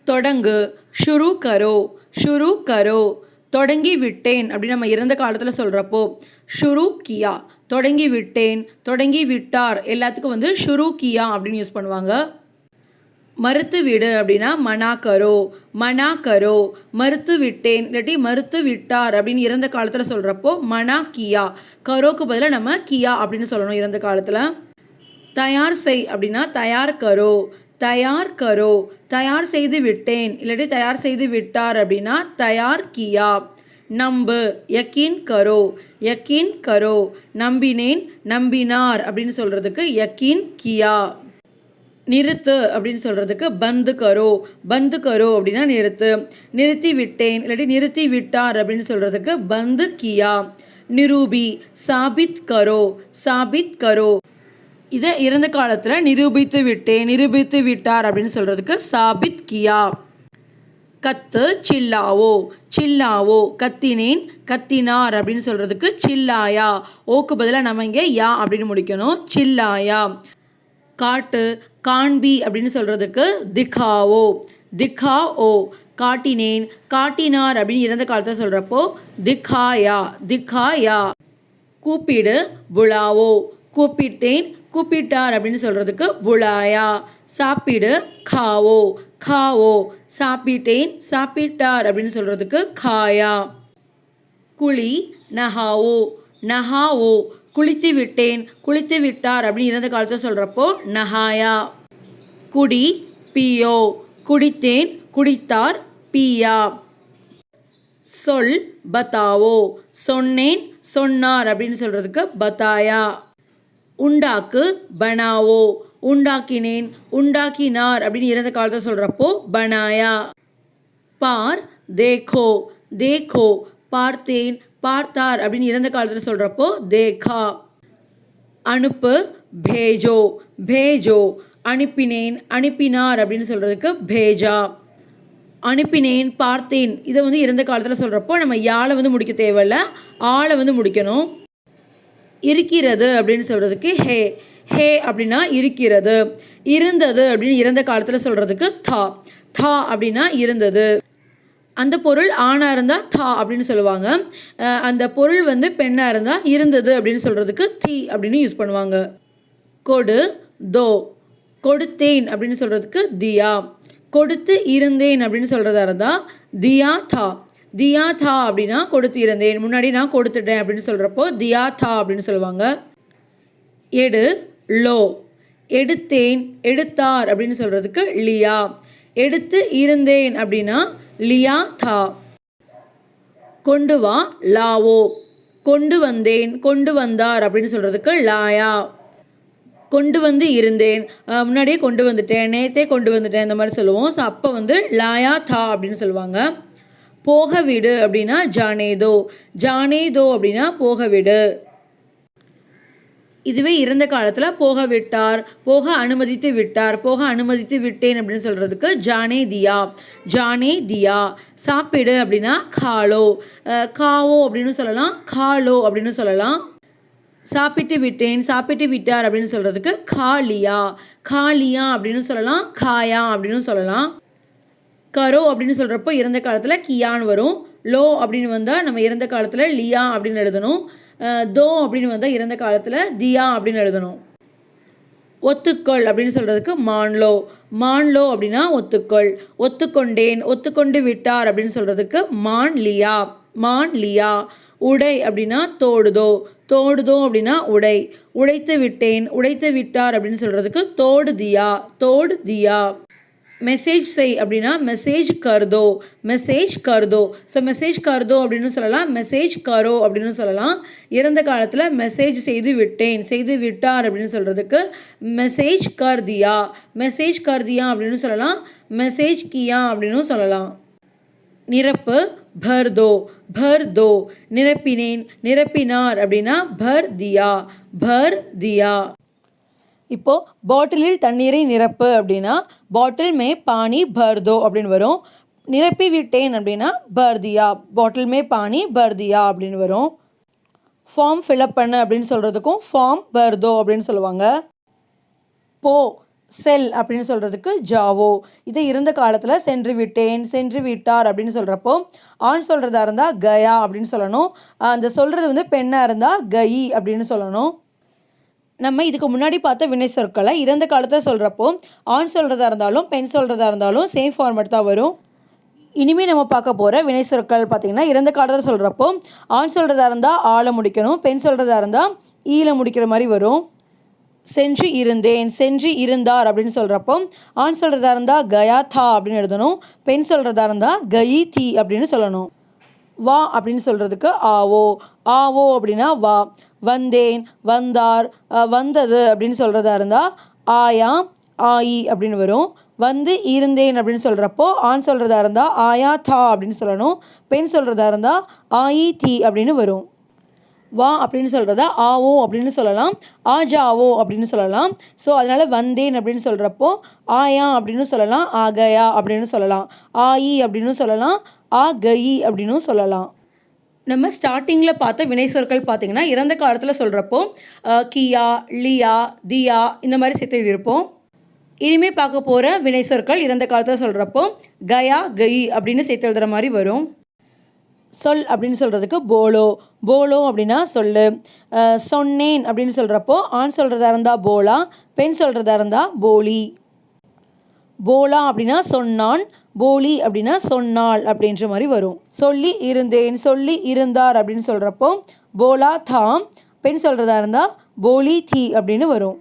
தொடங்கு, ஷுரு கரோ, ஷுரு கரோ. தொடங்கி விட்டேன் அப்படின்னு நம்ம இறந்த காலத்தில் சொல்கிறப்போ ஷுரு கியா, தொடங்கி விட்டேன், தொடங்கி விட்டார் எல்லாத்துக்கும் வந்து ஷுரு கியா அப்படின்னு யூஸ் பண்ணுவாங்க. மறுத்து விடு அப்படின்னா மனா கரோ, மனா கரோ. மறுத்து விட்டேன் இல்லாட்டி மறுத்து விட்டார் அப்படின்னு இறந்த காலத்தில் சொல்கிறப்போ மனா கியா, கரோக்கு பதிலாக நம்ம கியா அப்படின்னு சொல்லணும் இறந்த காலத்தில். தயார் செய் அப்படின்னா தயார் கரோ, தயார் கரோ. தயார் செய்து விட்டேன் இல்லாட்டி தயார் செய்து விட்டார் அப்படின்னா தயார் கியா. நம்பு, யக்கீன் கரோ, யக்கீன் கரோ. நம்பினேன், நம்பினார் அப்படின்னு சொல்கிறதுக்கு யக்கீன் கியா. நிறுத்து அப்படின்னு சொல்கிறதுக்கு பந்து கரோ, பந்து கரோ அப்படின்னா நிறுத்து. நிறுத்தி விட்டேன் இல்லாட்டி நிறுத்தி விட்டார் அப்படின்னு சொல்கிறதுக்கு பந்து கியா. நிரூபி, சாபித் கரோ, சாபித் கரோ. இதை இறந்த காலத்தில் நிரூபித்து விட்டேன், நிரூபித்து விட்டார் அப்படின்னு சொல்கிறதுக்கு சாபித் கியா. கத்து, சில்லாவோ, சில்லாவோ. கத்தினேன், கத்தினார் அப்படின்னு சொல்கிறதுக்கு சில்லாயா. ஓக்கு பதிலாக நம்ம இங்கே யா அப்படின்னு முடிக்கணும், சில்லாயா. காட்டு, காண்பி அப்படின்னு சொல்கிறதுக்கு திகாவோ, திகாஓ. காட்டினேன், காட்டினார் அப்படின்னு இறந்த காலத்தில் சொல்கிறப்போ திகாயா, திகாயா. கூப்பிடு, புலாவோ, கூப்பிட்டேன், கூப்பிட்டார் அப்படின்னு சொல்கிறதுக்கு புலாயா. சாப்பிடு, காவோ, காவோ. சாப்பிட்டேன், சாப்பிட்டார் அப்படின்னு சொல்கிறதுக்கு காயா. குளி, நகாவோ, நகாவோ. குளித்து விட்டேன், குளித்து விட்டார் அப்படின்னு இறந்த காலத்தில் சொல்கிறப்போ நகாயா. குடி, பியோ, குடித்தேன், குடித்தார், பியா. சொல், பத்தாவோ, சொன்னேன், சொன்னார் அப்படின்னு சொல்கிறதுக்கு பத்தாயா. உண்டாக்கு, பனாவோ, உண்டாக்கினேன், உண்டாக்கினார் அப்படின்னு இறந்த காலத்தில் சொல்கிறப்போ பனாயா. பார், தேக்கோ, தேக்கோ. பார்த்தேன், பார்த்தார் அப்படின்னு இறந்த காலத்தில் சொல்கிறப்போ தேகா. அனுப்பு, பேஜோ, பேஜோ. அனுப்பினேன், அனுப்பினார் அப்படின்னு சொல்கிறதுக்கு பேஜா. அனுப்பினேன், பார்த்தேன். இதை வந்து இறந்த காலத்தில் சொல்கிறப்போ நம்ம யாழை வந்து முடிக்க தேவையில்ல, ஆளை வந்து முடிக்கணும். இருக்கிறது அப்படின்னு சொல்கிறதுக்கு ஹே, ஹே அப்படின்னா இருக்கிறது. இருந்தது அப்படின்னு இறந்த காலத்தில் சொல்கிறதுக்கு தா, தா அப்படின்னா இருந்தது. அந்த பொருள் ஆணாக இருந்தால் தா அப்படின்னு சொல்லுவாங்க, அந்த பொருள் வந்து பெண்ணாக இருந்தால் இருந்தது அப்படின்னு சொல்கிறதுக்கு தி அப்படின்னு யூஸ் பண்ணுவாங்க. கொடு, தோ. கொடுத்தேன் அப்படின்னு சொல்கிறதுக்கு தியா. கொடுத்து இருந்தேன் அப்படின்னு சொல்கிறதா இருந்தால் தியா தா, தியா தா அப்படின்னா கொடுத்து இருந்தேன், முன்னாடி நான் கொடுத்துட்டேன் அப்படின்னு சொல்கிறப்போ தியா தா அப்படின்னு சொல்லுவாங்க. எடு, லோ. எடுத்தேன், எடுத்தார் அப்படின்னு சொல்கிறதுக்கு லியா. எடுத்து இருந்தேன் அப்படின்னா லியா தா. கொண்டு வா, லாவோ. கொண்டு வந்தேன், கொண்டு வந்தார் அப்படின்னு சொல்கிறதுக்கு லாயா. கொண்டு வந்து இருந்தேன், முன்னாடியே கொண்டு வந்துட்டேன், நேற்றே கொண்டு வந்துட்டேன் இந்த மாதிரி சொல்லுவோம். ஸோ அப்போ வந்து லாயா தா அப்படின்னு சொல்லுவாங்க. போக விடு அப்படின்னா ஜானேதோ, ஜானேதோ அப்படின்னா போக விடு. இதுவே இறந்த காலத்தில் போக விட்டார், போக அனுமதித்து விட்டார், போக அனுமதித்து விட்டேன் அப்படின்னு சொல்கிறதுக்கு ஜானே தியா, ஜானே தியா. சாப்பிடு அப்படின்னா காலோ, காவோ அப்படின்னு சொல்லலாம், காலோ அப்படின்னு சொல்லலாம். சாப்பிட்டு விட்டேன், சாப்பிட்டு விட்டார் அப்படின்னு சொல்கிறதுக்கு காலியா, காலியா அப்படின்னு சொல்லலாம், காயா அப்படின்னு சொல்லலாம். கரோ அப்படின்னு சொல்கிறப்போ இறந்த காலத்தில் கியான்னு வரும். லோ அப்படின்னு வந்தால் நம்ம இறந்த காலத்தில் லியா அப்படின்னு எழுதணும். தோ அப்படின்னு வந்தால் இறந்த காலத்தில் தியா அப்படின்னு எழுதணும். ஒத்துக்கொள் அப்படின்னு சொல்கிறதுக்கு மான்லோ, மான்லோ அப்படின்னா ஒத்துக்கொள். ஒத்துக்கொண்டேன், ஒத்துக்கொண்டு விட்டார் அப்படின்னு சொல்கிறதுக்கு மான் லியா, மான் லியா. உடை அப்படின்னா தோடுதோ, தோடுதோ அப்படின்னா உடை. உடைத்து விட்டேன், உடைத்து விட்டார் அப்படின்னு சொல்கிறதுக்கு தோடு தியா, தோடு தியா. மெசேஜ் செய் அப்படின்னா மெசேஜ் கர்தோ, மெசேஜ் கர்தோ. ஸோ மெசேஜ் கர்தோ அப்படின்னு சொல்லலாம், மெசேஜ் கரோ அப்படின்னு சொல்லலாம். இறந்த காலத்தில் மெசேஜ் செய்து விட்டேன், செய்து விட்டார் அப்படின்னு சொல்கிறதுக்கு மெசேஜ் கர்தியா, மெசேஜ் கர்தியா அப்படின்னு சொல்லலாம், மெசேஜ் கியா அப்படின்னு சொல்லலாம். நிரப்பு, भर दो, भर दो. நிரப்பினேன், நிரப்பினார் அப்படின்னா भर दिया, भर दिया. இப்போது பாட்டிலில் தண்ணீரை நிரப்பு அப்படின்னா பாட்டில் மே பானி भर दो அப்படின்னு வரும். நிரப்பி விட்டேன் அப்படின்னா भर दिया, பாட்டில் மே பானி भर दिया அப்படின்னு வரும். ஃபார்ம் ஃபில்அப் பண்ணு அப்படின்னு சொல்கிறதுக்கும் ஃபார்ம் भर दो அப்படின்னு சொல்லுவாங்க. போ, செல் அப்படின்னு சொல்கிறதுக்கு ஜாவோ. இதை இறந்த காலத்தில் சென்று விட்டேன், சென்று விட்டார் அப்படின்னு சொல்கிறப்போ ஆண் சொல்கிறதா இருந்தால் கயா அப்படின்னு சொல்லணும். அந்த சொல்கிறது வந்து பெண்ணாக இருந்தால் கயி அப்படின்னு சொல்லணும். நம்ம இதுக்கு முன்னாடி பார்த்த வினை சொற்களை இறந்த காலத்தில் சொல்கிறப்போ ஆண் சொல்கிறதா இருந்தாலும் பெண் சொல்கிறதா இருந்தாலும் சேம் ஃபார்மேட் தான் வரும். இனிமேல் நம்ம பார்க்க போகிற வினை சொற்கள் பார்த்திங்கன்னா இறந்த காலத்தில் சொல்கிறப்போ ஆண் சொல்கிறதா இருந்தால் ஆளை முடிக்கணும், பெண் சொல்கிறதா இருந்தால் ஈல முடிக்கிற மாதிரி வரும். சென்று இருந்தேன், சென்று இருந்தார் அப்படின்னு சொல்கிறப்போ ஆண் சொல்கிறதா இருந்தால் கயா தா அப்படின்னு எழுதணும், பெண் சொல்கிறதா இருந்தால் கயி தி அப்படின்னு சொல்லணும். வா அப்படின்னு சொல்கிறதுக்கு ஆவோ, ஆவோ அப்படின்னா வா. வந்தேன், வந்தார், வந்தது அப்படின்னு சொல்கிறதா இருந்தால் ஆயா ஆயி அப்படின்னு வரும். வந்து இருந்தேன் அப்படின்னு சொல்கிறப்போ ஆண் சொல்கிறதா இருந்தால் ஆயா தா அப்படின்னு சொல்லணும், பெண் சொல்கிறதா இருந்தால் ஆயி தி அப்படின்னு வரும். வா அப்படின்னு சொல்கிறத ஆவோ அப்படின்னு சொல்லலாம், ஆஜாவோ அப்படின்னு சொல்லலாம். ஸோ அதனால் வந்தேன் அப்படின்னு சொல்கிறப்போ ஆயா அப்படின்னு சொல்லலாம், ஆகயா அப்படின்னு சொல்லலாம், ஆயி அப்படின்னு சொல்லலாம், ஆகயி அப்படின்னு சொல்லலாம். நம்ம ஸ்டார்டிங்கில் பார்த்த வினை சொற்கள் பார்த்திங்கன்னா இறந்த காலத்தில் சொல்கிறப்போ கியா, லியா, தியா இந்த மாதிரி சேர்த்து எழுதியிருப்போம். இனிமேல் பார்க்க போகிற வினை சொற்கள் இறந்த காலத்தில் சொல்கிறப்போ கயா, கயி அப்படின்னு சேர்த்து எழுதுகிற மாதிரி வரும். சொல் அப்படின்னு சொல்கிறதுக்கு போலோ, போலோ அப்படின்னா சொல்லு. சொன்னேன் அப்படின்னு சொல்கிறப்போ ஆண் சொல்கிறதா இருந்தால் போலா, பெண் சொல்கிறதா இருந்தால் போலி. போலா அப்படின்னா சொன்னான், போலி அப்படின்னா சொன்னாள் அப்படின்ற மாதிரி வரும். சொல்லி இருந்தேன், சொல்லி இருந்தார் அப்படின்னு சொல்கிறப்போ போலா தாம், பெண் சொல்கிறதா இருந்தால் போலி தி அப்படின்னு வரும்.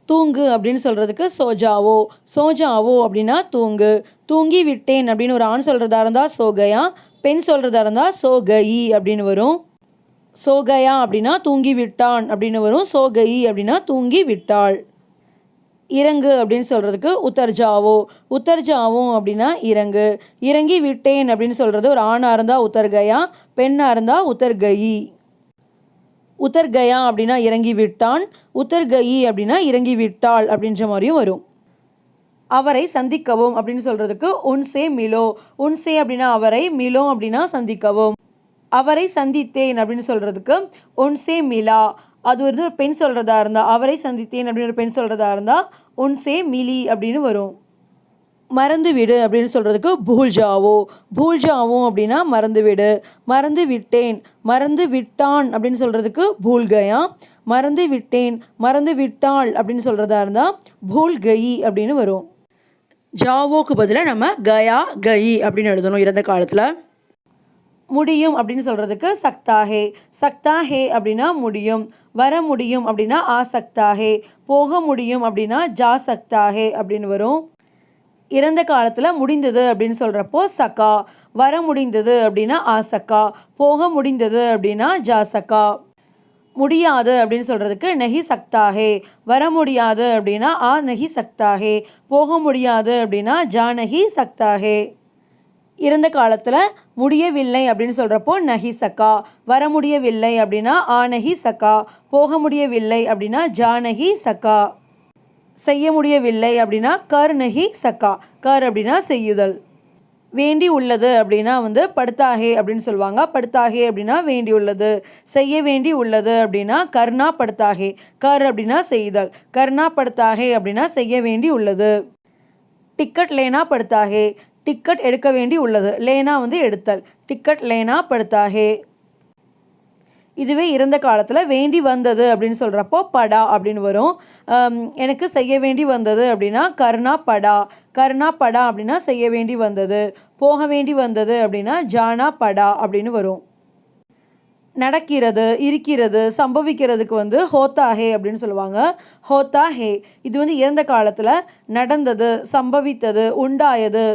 தூங்கு அப்படின்னு சொல்கிறதுக்கு சோஜாவோ, சோஜாவோ அப்படின்னா தூங்கு. தூங்கி விட்டேன் அப்படின்னு ஒரு ஆண் சொல்கிறதா இருந்தால் சோகயா, பெண் சொல்கிறதா இருந்தால் சோகயி அப்படின்னு வரும். சோகயா அப்படின்னா தூங்கி விட்டான் அப்படின்னு வரும், சோகயி அப்படின்னா தூங்கி விட்டாள். இறங்கு அப்படின்னு சொல்கிறதுக்கு உத்தர்ஜாவோ, உத்தர்ஜாவோ அப்படின்னா இறங்கு. இறங்கி விட்டேன் அப்படின்னு சொல்கிறது ஒரு ஆணாக இருந்தால் உத்தர்கயா, பெண்ணாக இருந்தால் உத்தர்கயி. உத்தர்கயா அப்படின்னா இறங்கி விட்டான், உத்தர்கயி அப்படின்னா இறங்கி விட்டாள் அப்படின்ற மாதிரியும் வரும். அவரை சந்திக்கவும் அப்படின்னு சொல்கிறதுக்கு உன்சே மிலோ, உன்சே அப்படின்னா அவரை, மிலோ அப்படின்னா சந்திக்கவும். அவரை சந்தித்தேன் அப்படின்னு சொல்கிறதுக்கு உன்சே மிலா, அது வந்து ஒரு பெண் சொல்கிறதா இருந்தால் அவரை சந்தித்தேன் அப்படின்னு ஒரு பெண் சொல்கிறதா இருந்தால் உன்சே மிலி அப்படின்னு வரும். மறந்து விடு அப்படின்னு சொல்கிறதுக்கு பூல்ஜாவோ, பூல்ஜாவோ அப்படின்னா மறந்து விடு. மறந்து விட்டேன், மறந்து விட்டான் அப்படின்னு சொல்கிறதுக்கு பூல்கயா. மறந்து விட்டேன், மறந்து விட்டாள் அப்படின்னு சொல்கிறதா இருந்தால் பூல்கயி அப்படின்னு வரும். ஜாவோக்கு பதிலாக நம்ம கயா, கயி அப்படின்னு எழுதணும் இறந்த காலத்தில். முடியும் அப்படின்னு சொல்கிறதுக்கு சக்தாஹே, சக்தாஹே அப்படின்னா முடியும். வர முடியும் அப்படின்னா ஆ சக்தாஹே, போக முடியும் அப்படின்னா ஜா சக்தாஹே அப்படின்னு வரும். இறந்த காலத்தில் முடிந்தது அப்படின்னு சொல்கிறப்போ சகா, வர முடிந்தது அப்படின்னா ஆசக்கா, போக முடிந்தது அப்படின்னா ஜாசக்கா. முடியாது அப்படின்னு சொல்கிறதுக்கு நெஹி சக்தாஹே, வர முடியாது அப்படின்னா ஆ நெஹி சக்தாஹே, போக முடியாது அப்படின்னா ஜா நெஹி சக்தாஹே. இறந்த காலத்தில் முடியவில்லை அப்படின்னு சொல்கிறப்போ நஹி சக்கா, வர முடியவில்லை அப்படின்னா ஆ நஹி சக்கா, போக முடியவில்லை அப்படின்னா ஜா நஹி சக்கா. செய்ய முடியவில்லை அப்படின்னா கர் நஹி சக்கா, கர் அப்படின்னா செய்யுதல். வேண்டி உள்ளது அப்படின்னா வந்து படுத்தாகே அப்படின்னு சொல்லுவாங்க. படுத்தாகே அப்படின்னா வேண்டி உள்ளது. செய்ய வேண்டி உள்ளது அப்படின்னா கர்ணா படுத்தாகே, கர் அப்படின்னா செய்தல். கர்ணா படுத்தாகே அப்படின்னா செய்ய வேண்டி உள்ளது. டிக்கெட் லேனா படுத்தாகே, டிக்கெட் எடுக்க வேண்டி உள்ளது. லேனா வந்து எடுத்தல். டிக்கெட் லேனா படுத்தாகே. இதுவே இறந்த காலத்தில் வேண்டி வந்தது அப்படின்னு சொல்கிறப்போ படா அப்படின்னு வரும். எனக்கு செய்ய வேண்டி வந்தது அப்படின்னா கர்ணா படா, கர்ணா படா அப்படின்னா செய்ய வேண்டி வந்தது. போக வேண்டி வந்தது அப்படின்னா ஜானா படா அப்படின்னு வரும். நடக்கிறது, இருக்கிறது, சம்பவிக்கிறதுக்கு வந்து ஹோத்தாஹே அப்படின்னு சொல்லுவாங்க. ஹோத்தாஹே இது வந்து இறந்த காலத்தில் நடந்தது, சம்பவித்தது, உண்டாயது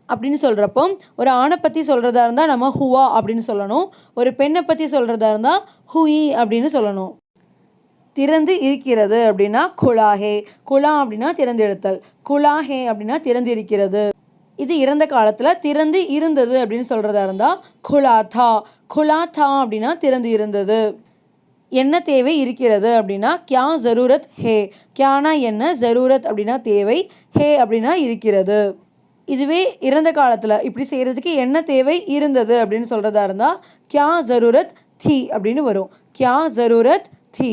அப்படின்னு சொல்கிறப்போ ஒரு ஆணை பற்றி சொல்கிறதா இருந்தால் நம்ம ஹுவா அப்படின்னு சொல்லணும். ஒரு பெண்ணை பற்றி சொல்கிறதா இருந்தால் ஹுயி அப்படின்னு சொல்லணும். திறந்து இருக்கிறது அப்படின்னா குலாஹே, குலா அப்படின்னா திறந்து எடுத்தல். குலாஹே அப்படின்னா திறந்து இருக்கிறது. இது இறந்த காலத்தில் திறந்து இருந்தது அப்படின்னு சொல்கிறதா இருந்தால் குலாத்தா, குலாத்தா அப்படின்னா திறந்து இருந்தது. என்ன தேவை இருக்கிறது அப்படின்னா கியா ஜரூரத் ஹே, கியானா என்ன, ஜரூரத் அப்படின்னா தேவை, ஹே அப்படின்னா இருக்கிறது. இதுவே இறந்த காலத்தில் இப்படி செய்கிறதுக்கு என்ன தேவை இருந்தது அப்படின்னு சொல்கிறதா இருந்தால் கியா ஜரூரத் தி அப்படின்னு வரும். கியா ஜரூரத் தி.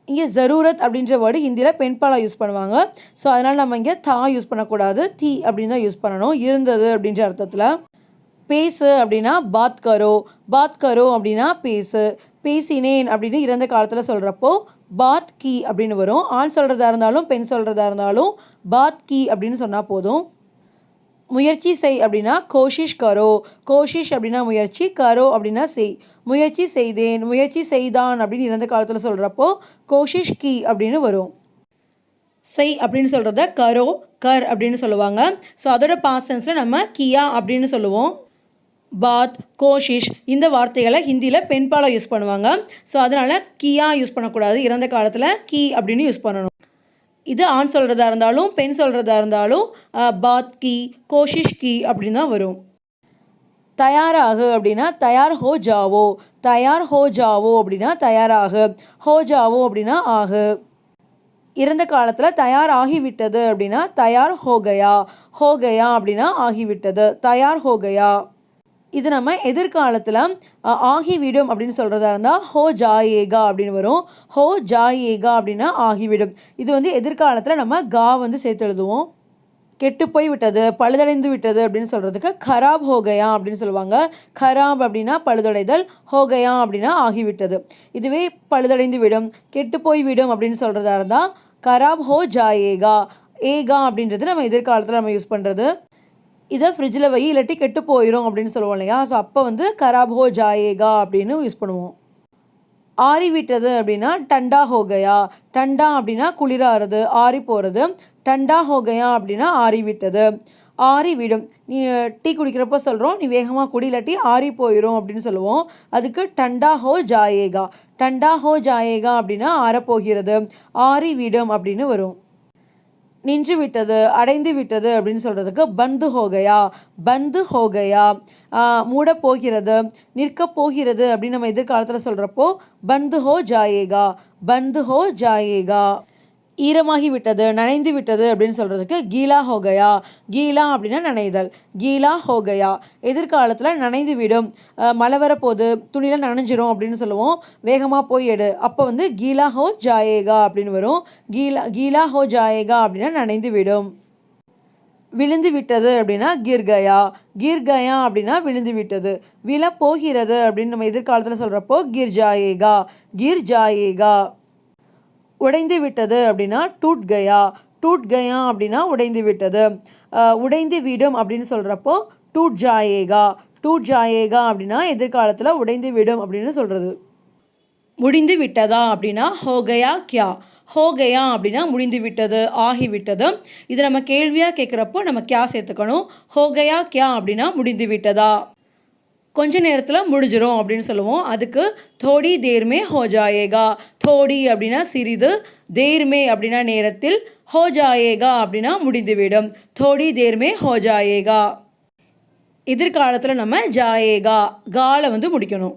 இங்கே ஜரூரத் அப்படின்ற வேர்டு ஹிந்தியில் பெண்பாலாக யூஸ் பண்ணுவாங்க. ஸோ அதனால் நம்ம இங்கே தா யூஸ் பண்ணக்கூடாது, தி அப்படின்னு தான் யூஸ் பண்ணணும், இருந்தது அப்படின்ற அர்த்தத்தில். பேசு அப்படின்னா பாத் கரோ, பாத் கரோ அப்படின்னா பேசு. பேசினேன் அப்படின்னு இறந்த காலத்தில் சொல்கிறப்போ பாத் கி அப்படின்னு வரும். ஆண் சொல்கிறதா இருந்தாலும் பெண் சொல்கிறதா இருந்தாலும் பாத் கி அப்படின்னு சொன்னால் போதும். முயற்சி செய் அப்படின்னா கோஷிஷ் கரோ, கோஷிஷ் அப்படின்னா முயற்சி, கரோ அப்படின்னா செய். முயற்சி செய்தேன், முயற்சி செய்தான் அப்படின்னு இறந்த காலத்தில் சொல்கிறப்போ கோஷிஷ் கி அப்படின்னு வரும். செய் அப்படின்னு சொல்கிறத கரோ, கர் அப்படின்னு சொல்லுவாங்க. ஸோ அதோட பாஸ்ட் டென்ஸில் நம்ம கியா அப்படின்னு சொல்லுவோம். பாத், கோஷிஷ் இந்த வார்த்தைகளை ஹிந்தியில் பெண்பாலாக யூஸ் பண்ணுவாங்க. ஸோ அதனால் கியா யூஸ் பண்ணக்கூடாது, இறந்த காலத்தில் கி அப்படின்னு யூஸ் பண்ணணும். இது ஆண் சொல்கிறதா இருந்தாலும் பெண் சொல்கிறதா இருந்தாலும் பாத் கி, கோஷிஷ் கி அப்படின்னு தான் வரும். தயாராகு அப்படின்னா தயார் ஹோ ஜாவோ, தயார் ஹோ ஜாவோ அப்படின்னா தயாராகு, ஹோ ஜாவோ அப்படின்னா ஆகு. இறந்த காலத்தில் தயார் ஆகிவிட்டது அப்படின்னா தயார் ஹோகயா, ஹோகயா அப்படின்னா ஆகிவிட்டது, தயார் ஹோகயா. இது நம்ம எதிர்காலத்தில் ஆகிவிடும் அப்படின்னு சொல்கிறதா இருந்தால் ஹோ ஜாயேகா அப்படின்னு வரும். ஹோ ஜாயேகா அப்படின்னா ஆகிவிடும். இது வந்து எதிர்காலத்தில் நம்ம கா வந்து சேர்த்து எழுதுவோம். கெட்டு போய் விட்டது, பழுதடைந்து விட்டது அப்படின்னு சொல்கிறதுக்கு கராப் ஹோகயா அப்படின்னு சொல்லுவாங்க. கராப் அப்படின்னா பழுதடைதல், ஹோகயா அப்படின்னா ஆகிவிட்டது. இதுவே பழுதடைந்து விடும், கெட்டு போய் விடும் அப்படின்னு சொல்கிறதா இருந்தால் கராப் ஹோ ஜாயேகா. ஏகா அப்படின்றது நம்ம எதிர்காலத்தில் நம்ம யூஸ் பண்ணுறது. இதை ஃப்ரிட்ஜில் வை இல்லாட்டி கெட்டு போயிடும் அப்படின்னு சொல்லுவோம் இல்லையா. ஸோ அப்போ வந்து கராப் ஹோ ஜாயேகா அப்படின்னு யூஸ் பண்ணுவோம். ஆறிவிட்டது அப்படின்னா டண்டா ஹோகயா, டண்டா அப்படின்னா குளிராகிறது, ஆறி போகிறது. டண்டா ஹோகயா அப்படின்னா ஆறிவிட்டது, ஆறிவிடும். நீ டீ குடிக்கிறப்போ சொல்கிறோம் நீ வேகமாக குடி இல்லாட்டி ஆறி போயிடும் அப்படின்னு சொல்லுவோம். அதுக்கு டண்டா ஹோ ஜாயேகா, டண்டா ஹோ ஜாயேகா அப்படின்னா ஆறப்போகிறது, ஆறிவிடும் அப்படின்னு வரும். நின்று விட்டது, அடைந்து விட்டது அப்படின்னு சொல்கிறதுக்கு பந்து ஹோகயா, பந்து ஹோகயா. மூட போகிறது, நிற்க போகிறது அப்படின்னு நம்ம எதிர்காலத்தில் சொல்கிறப்போ பந்து ஹோ ஜாயேகா, பந்து ஹோ ஜாயேகா. ஈரமாகி விட்டது, நனைந்து விட்டது அப்படின்னு சொல்கிறதுக்கு கீலா ஹோகயா, கீலா அப்படின்னா நனைதல், கீலா ஹோகயா. எதிர்காலத்தில் நனைந்து விடும், மழை வரப்போது, துணியில் நனைஞ்சிரும் அப்படின்னு சொல்லுவோம். வேகமாக போய் எடு, அப்போ வந்து கீலா ஹோ ஜாயேகா அப்படின்னு வரும். கீலா ஹோ ஜாயேகா அப்படின்னா நனைந்து விடும். விழுந்து விட்டது அப்படின்னா கிர்கயா, கிர்கயா அப்படின்னா விழுந்து விட்டது. விழப்போகிறது அப்படின்னு நம்ம எதிர்காலத்தில் சொல்கிறப்போ கிர் ஜாயேகா, கிர் ஜாயேகா. உடைந்து விட்டது அப்படின்னா டூட் கயா, டூட் கயா அப்படின்னா உடைந்து விட்டது. உடைந்து விடும் அப்படின்னு சொல்கிறப்போ டூட் ஜாயேகா, டூட் ஜாயேகா அப்படின்னா எதிர்காலத்தில் உடைந்து விடும் அப்படின்னு சொல்கிறது. முடிந்து விட்டதா அப்படின்னா ஹோகயா கியா, ஹோகயா அப்படின்னா முடிந்து விட்டது, ஆகிவிட்டது. இது நம்ம கேள்வியாக கேட்குறப்போ நம்ம கியா சேர்த்துக்கணும். ஹோகயா கியா அப்படின்னா முடிந்து விட்டதா, கொஞ்ச நேரத்தில் முடிஞ்சிடும் அப்படின்னு சொல்லுவோம். அதுக்கு தோடி தேர்மே ஹோ ஜாயேகா, தோடி அப்படின்னா சிறிது, தேர்மே அப்படின்னா நேரத்தில், ஹோ ஜாயேகா அப்படின்னா முடிந்துவிடும். தோடி தேர்மே ஹோ ஜாயேகா. எதிர்காலத்தில் நம்ம ஜாயேகா காலை வந்து முடிக்கணும்.